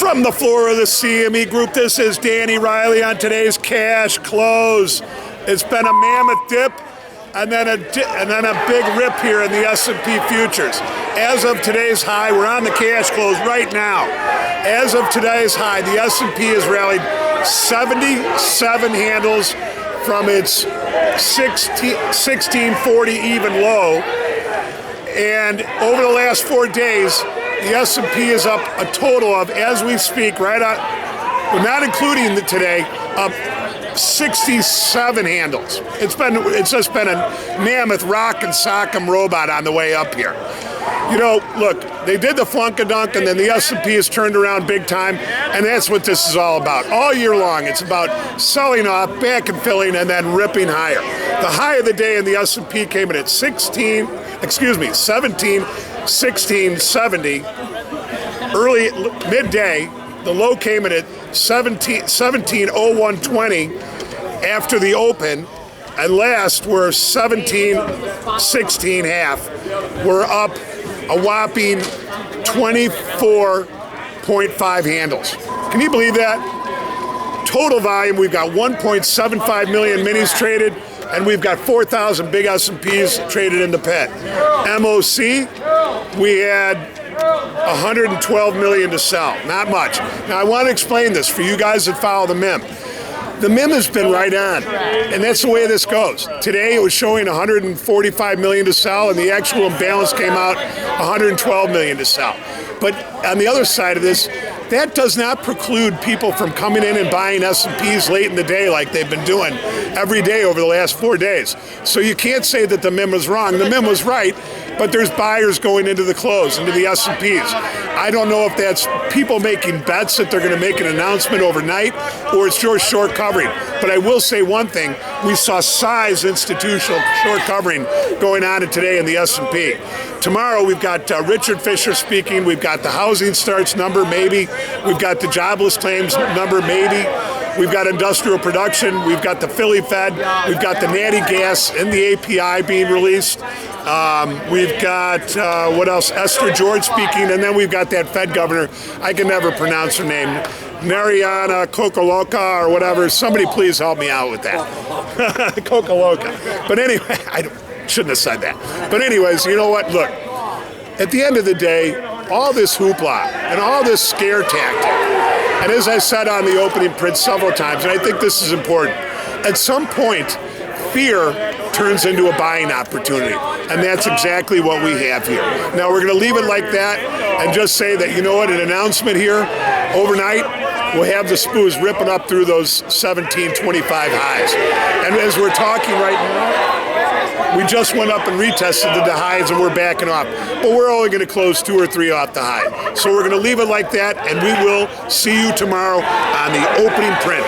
From the floor of the CME Group, this is Danny Riley on today's cash close. It's been a mammoth dip and then a big rip here in the S&P futures. As of today's high, we're on the cash close right now. As of today's high, the S&P has rallied 77 handles from its 1640 even low. And over the last 4 days, the S&P is up a total of, as we speak, right on, we're not including today, up 67 handles. It's just been a mammoth rock and sock'em robot on the way up here. You know, look, they did the flunk-a-dunk, and then the S&P has turned around big time, and that's what this is all about. All year long, it's about selling off, back and filling, and then ripping higher. The high of the day in the S&P came in at 1670. Early, midday, the low came in at 170120 after the open, and last we're 1716 half. We're up a whopping 24.5 handles. Can you believe that? Total volume, we've got 1.75 million minis traded, and we've got 4,000 big S&Ps traded in the pit. MOC, we had 112 million to sell, not much. Now I want to explain this for you guys that follow the MIM. The MIM has been right on, and that's the way this goes. Today it was showing 145 million to sell, and the actual imbalance came out 112 million to sell. But on the other side of this, that does not preclude people from coming in and buying S&Ps late in the day like they've been doing every day over the last 4 days. So you can't say that the MIM was wrong. The MIM was right, but there's buyers going into the close, into the S&Ps. I don't know if that's people making bets that they're going to make an announcement overnight or it's just short covering. But I will say one thing, we saw size institutional short covering going on today in the S&P. Tomorrow we've got Richard Fisher speaking. We've got the housing starts number, maybe. We've got the jobless claims number, maybe. We've got industrial production. We've got the Philly Fed. We've got the Nat Gas and the API being released. We've got, what else? Esther George speaking. And then we've got that Fed governor. I can never pronounce her name. Narayana Kocherlakota or whatever. Somebody please help me out with that. Kocherlakota. But anyway, shouldn't have said that. But anyways, you know what? Look, at the end of the day, all this hoopla and all this scare tactic, and as I said on the opening print several times, and I think this is important, at some point, fear turns into a buying opportunity, and that's exactly what we have here. Now, we're going to leave it like that and just say that, you know what, an announcement here overnight, we'll have the SPUs ripping up through those 1725 highs. And as we're talking right now, we just went up and retested the highs and we're backing off. But we're only going to close 2 or 3 off the high. So we're going to leave it like that, and we will see you tomorrow on the opening print.